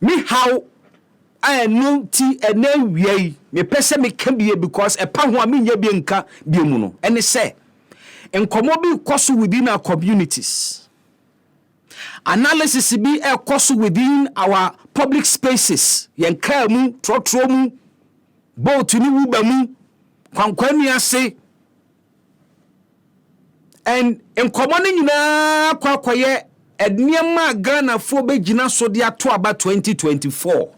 me how I know ti ene wiei me pese me ka bie because e pa ho a me nya bi nka bie mu no ene say enkomo bi koso within our communities, analysis bi koso within our public spaces, yen ka mu trotro mu boat ni wuba mu kwankwani ase, and enkomo ni nyina kwakoye edniema Ghana fo be gina so de ato aba 2024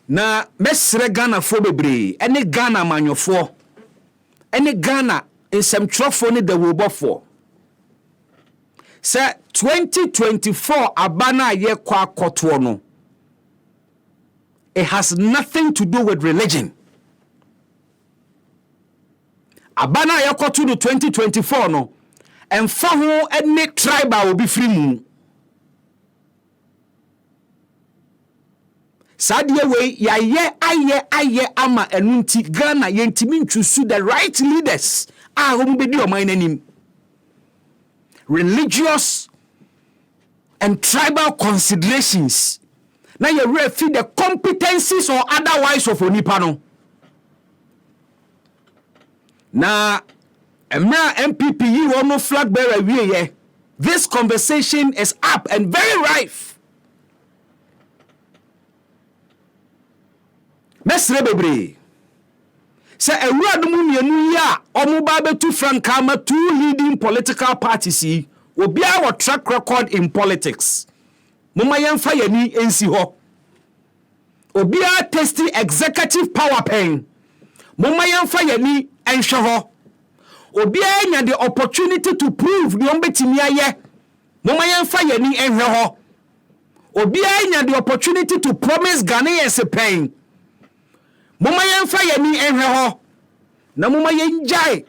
na mesre Ghana fo bebre ene Ghana manyofo ene Ghana nsemtrofo ne dawobofo se 2024 abana ye kwa akoto no, it has nothing to do with religion. Abana ye akoto no 2024 no emfa ho ene tribal obi free mu. Sadie we aye ama enunti Ghana yentimi ntwusu the right leaders a hom bedi oman nanim. Religious and tribal considerations na ye refi the competencies or otherwise of onipa no. Na emra MPP yi wono flag bearer wieye, this conversation is up and very rife. Mesre bebre se ewurade mu mienu ya omuba betu franka ma two leading political parties yi obi a track record in politics moma yemfa yani ensi ho, obi a testy executive power pen moma yemfa yani enhwe ho, obi a nya the opportunity to prove the ombetimi aye moma yemfa yani enhwe ho, obi a nya the opportunity to promise Ghanaians a pen moma yemfa yani enhwe ho, na moma yenjai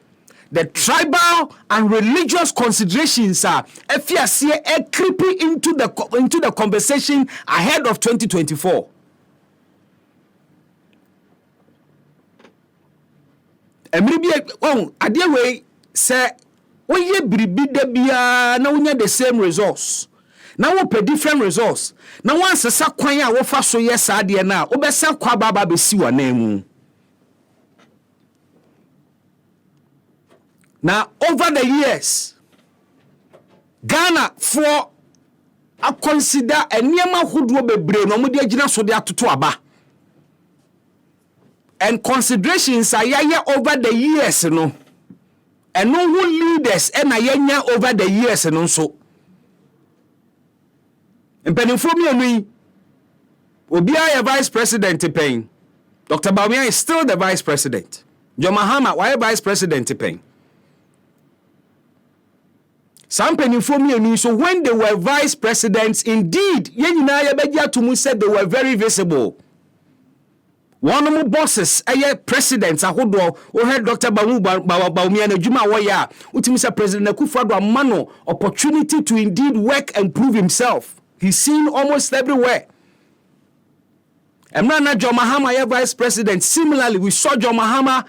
the tribal and religious considerations are efiase creeping into the conversation ahead of 2024. Emribi ade we say woye biribi da bia na wonya the same results, na wo pe different results, na wan sesa kwan a wo fa so yes ade na obesa kwa baba be si wa na mu. Now, over the years, Ghana for a consider a niema hudwo bebre no mo de agina so de atoto aba. And considerations are over the years no. And no who leaders and ayanya over the years no so. Mpanimfo mi anu obi a vice president pen. Dr. Bawumia is still the vice president. John Mahama why vice president pen. Some penny so when they were vice presidents, indeed, Yenina said they were very visible. One of my bosses, presidents, I heard Dr. Bawumia and Juma Waya, Utimisa President Akufo-Addo Mano, opportunity to indeed work and prove himself. He's seen almost everywhere. And now John Mahama, vice president. Similarly, we saw John Mahama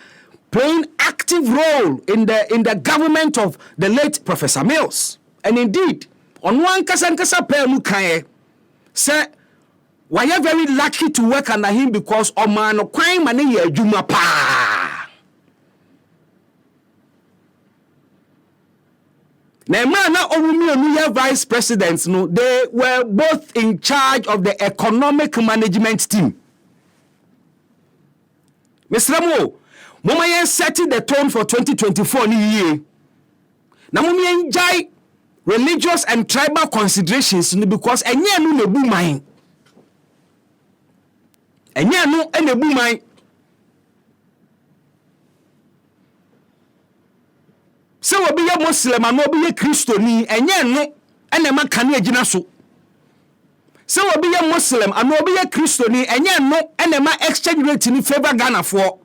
playing active role in the government of the late Professor Mills. And indeed, on one kasankasa pemu kaye, say, why are very lucky to work under him because Omano crime money ye juma pa. Na Omumi vice presidents, no, they were both in charge of the economic management team. Mr. Mo, Mama yen setting the tone for 2024 ni year. Na mama yen jai religious and tribal considerations because enye no nebu man. Enye no enebu man. Se obi ye Muslim and obi ye Christiani enye no enema kane agina so. Se obi ye Muslim and obi ye Christiani enye no enema exchange rate ni favor Ghana for.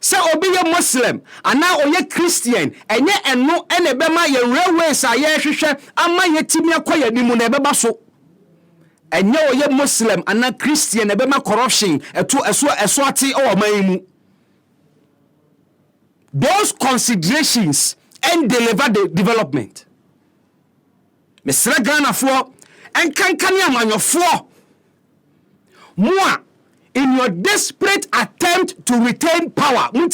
Se obi ye Muslim ana oye Christian enye eno ene bema ye railways a ye hwehwe ama ye timi akoya nimu na ebeba so enye oye Muslim ana Christian ebema corruption eso ate o man mu. Those considerations and deliver the development. Mesra Ghana for and kankani amanyofo. Moi, in your desperate attempt to retain power, in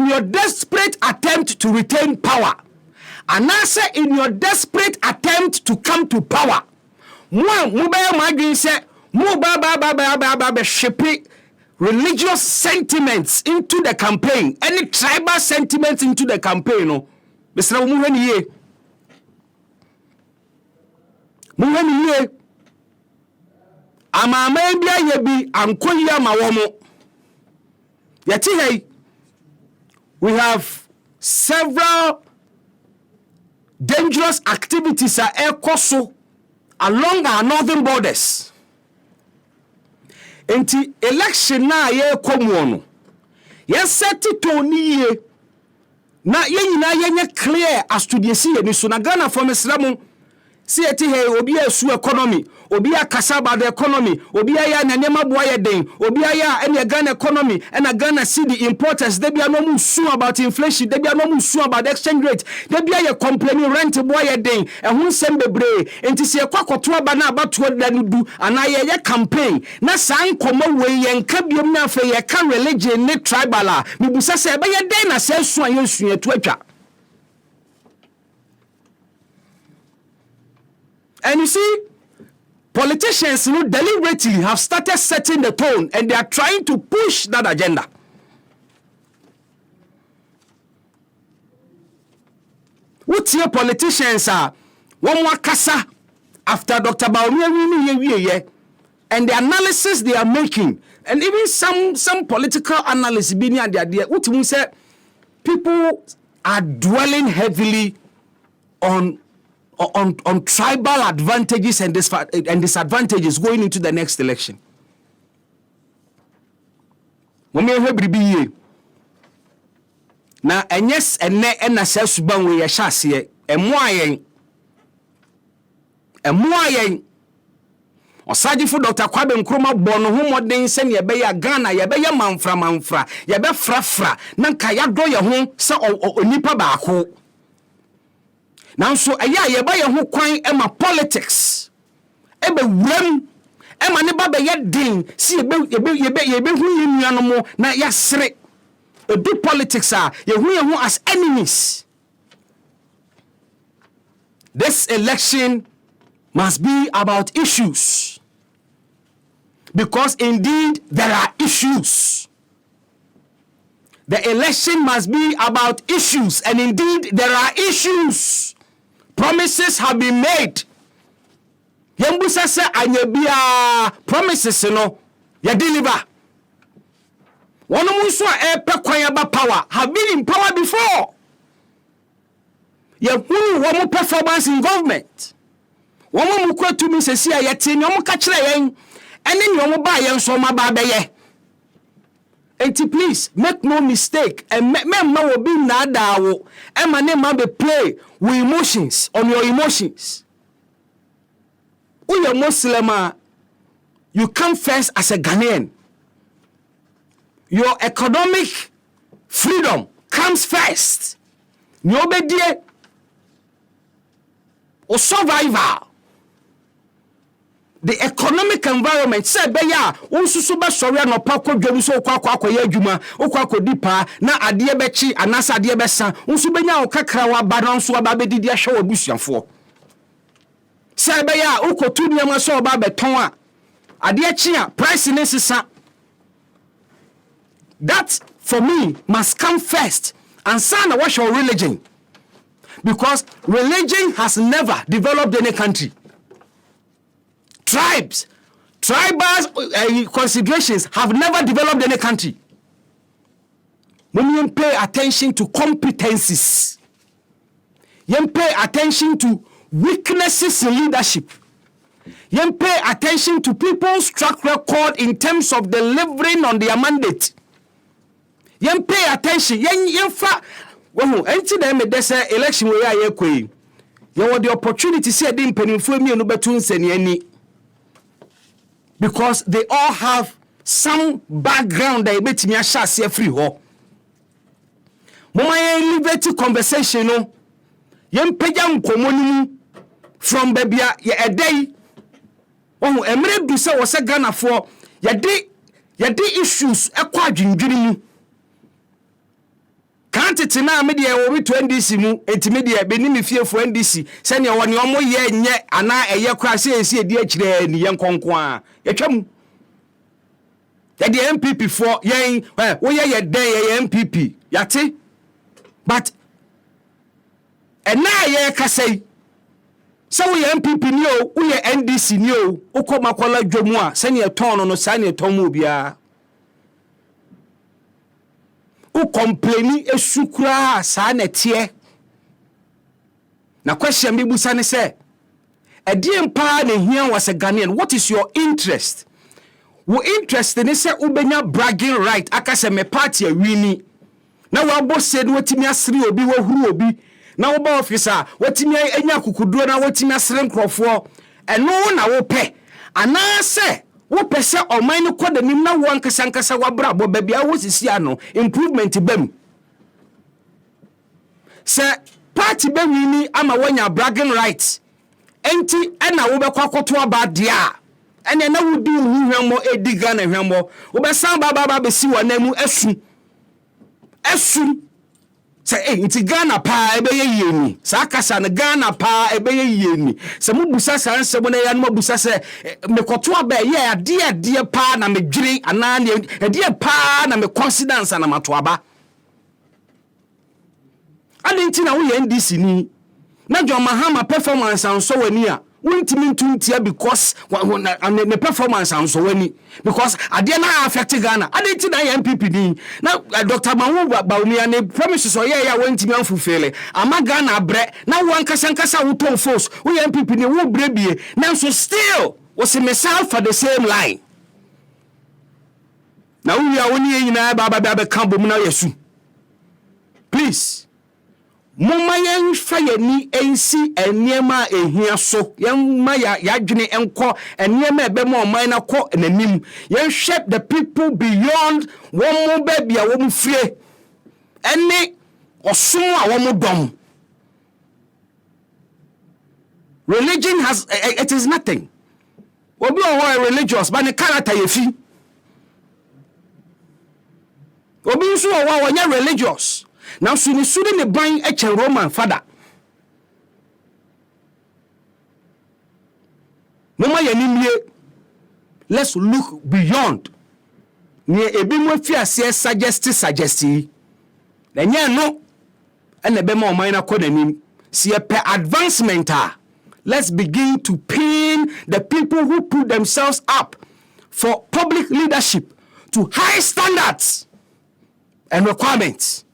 your desperate attempt to retain power, and answer in your desperate attempt to come to power, moi, mubaya magin say, mubaba shipping religious sentiments into the campaign, any tribal sentiments into the campaign, no, Mr. Muhani Ama bia ye bi ankoya ma womo. Yeti hey, we have several dangerous activities are ekoso along our northern borders. Enti election na ye komu no. Ye set to ni ye na ye nyina ye nye clear as to the see ni so na Ghana for Islamu see eti hey obi asu economy. Obi akasa about the economy, obi aya na nema boye den, obi aya any Ghana economy, and a Ghana see the importers, they be no mu su about inflation, they be no mu su about the exchange rate, they be aya complaining rent boye den, and who send bebre, and to see a quacotua bana about what they do, and I campaign. Na sang come away and cabium na fe ye can religion ne tribala, mibusa se ba ye den na se so an yesu etwa. And you see, politicians who deliberately have started setting the tone and they are trying to push that agenda. What your politicians are, one more kasa after Dr. Baumia and the analysis they are making, and even some political analysts being the idea, what we say, people are dwelling heavily on tribal advantages and disadvantages going into the next election. Na enyes enne ena sesuban we yahase emoayen osagifo Dr. Kwabe Nkrumah bono ho moden se ne be ya Ghana ye be ya manfra ye be frafra na nka ya do ye ho se onipa baako. Now so aya ye ba ye ho kwan ema politics ebe wuram ema ne ba be ye din si ye be hu ye nuanom na ya sere do politics are ye hu as enemies. This election must be about issues, because indeed there are issues. The election must be about issues, and indeed there are issues. Promises have been made. Yembusa se anyebia promises no ya deliver. One muso e power have been in power before. One performance in government. One mu kwetu mi sesi ayete nyom ka kire yen ene nyom ba yen so ma ba beye. And please make no mistake, and memma will be nada wo ema ne ma be play with emotions on your emotions. Uye Muslim, you come first as a Ghanaian. Your economic freedom comes first. Nyobedie o survival. The economic environment say be ya unsusu be sori no pa kodwam so kwakwa ya adwuma okwakwa dipa na ade be chi anasa ade be san unsu benya o kakra wa ba no so ba be didi ahwe obusuafo say be ya ukotu niam so ba beton a ade chi a price ne sisa. That for me must come first, and son wash your religion, because religion has never developed any country. Tribal considerations have never developed any country. When you pay attention to competencies, you pay attention to weaknesses in leadership, you pay attention to people's track record in terms of delivering on their mandate. You pay attention. You say election where you want the opportunity to see a dim penny for me and no because they all have some background that bet me a share free ho. Mama elevate conversation no. Yem pejam komonimu from baby a day. Oh, emre du se wo se Ghana for yɛde issues ekwa dwindwiri mu. Kantete na me de wo to NDC mu etimi de be ni me fiefo NDC se ne wo ne omo ye nye ana eye kra se esi edi akire ni ye nkonko a yetwam. Yɛde MPP for yen wo ye den ye MPP yate but ena ye kasai so we MPP ni o we NDC ni o ukoma kwala dwomu a se ne ton no sa ne ton mu bia u complaini esukura sa na tie na question bi busa ne se edie mpa na hia was a Ghanaian. What is your interest? Wo interest ni se ubenya bragging right akase me party awini na wa bosse ni watimi asiri obi wa huru obi na wo ba officer watimi enya kukuduo na watimi asere nkrofo eno na wo pe anase wo pe se oman ni kodanim na wo ankasa wa brabo ba bia wo sisi ano improvement bam se party bawini ama wanya bragging right enti ena wo be kwakoto aba dia ene na wo di hwemo ediga na hwemo wo be san baba be si wanamu asu say enti Ghana pa ebe ye yeni sa kasa na Ghana pa ebe ye yeni se mu busa sa nsebo na ya no busa se mekoto aba ye ade pa na medwiri ana ne ade pa na me confidence na mato aba adenti na wo ye NDC ni na John Mahama performance an so wani a wintimi ntuntia because the performance and so wani because ade na affect Ghana adenti na MPP din na Dr. Mawu Baumi and promises o ya wintimi anfufele ama Ghana bre na wankasa wo ton force wo MPP ni wo brebie na so still was himself for the same line na wo ya woni nyina baba be kan bom na yesu please Mama yen fayeni ensi eniema ehia so yen ma ya dwene enko eniema ebe ma oman na ko nanim yen shape the people beyond one mo baby a wo mu fie ene osom a wo mu dom religion has it is nothing obi o religious but the character yefi obi nso o nya religious now suni ne ban eche Roman father mama yanimie let's look beyond ne ebi mo fiase suggest na nya no ene be ma o man na kodanim si pe advancement let's begin to pin the people who put themselves up for public leadership to high standards and requirements.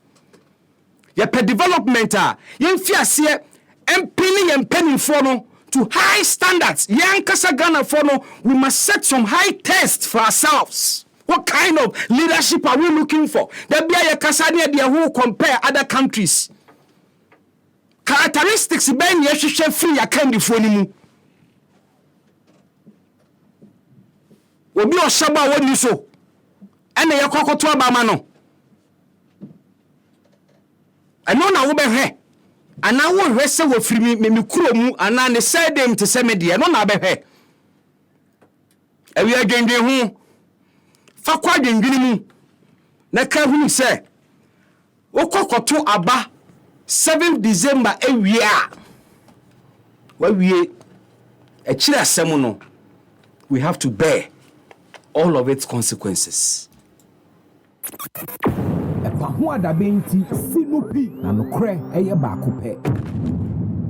Yepe development yen fiase empini yen penny for no to high standards. Yen kasa Ghana for no, we must set some high tests for ourselves. What kind of leadership are we looking for? There be a kasa near who compare other countries. Characteristics ben yeshe free ya candy for ni mu. Obi o shaba woni so. Ene ye kokoto aba no. Eno na wo behwe ana wo hwe se wo firi me kuro mu ana ne say dem te se me de eno na behwe ewi adwendwe hu fa kwa adwendwini mu na ka hu se wo kokoto aba 7 December ewie a wa wie e kire asem no we have to bear all of its consequences. Daben ti sinupi na nokre eye baako pe